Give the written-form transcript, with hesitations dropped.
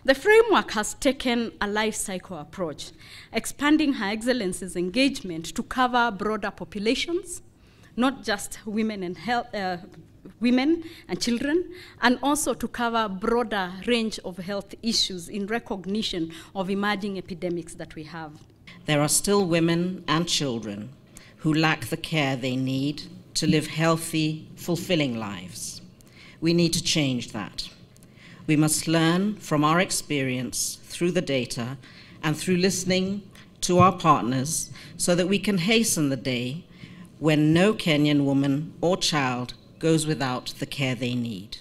The framework has taken a life cycle approach, expanding Her Excellency's engagement to cover broader populations, not just women and women and children, and also to cover a broader range of health issues in recognition of emerging epidemics that we have. There are still women and children who lack the care they need to live healthy, fulfilling lives. We need to change that. We must learn from our experience through the data and through listening to our partners so that we can hasten the day when no Kenyan woman or child goes without the care they need.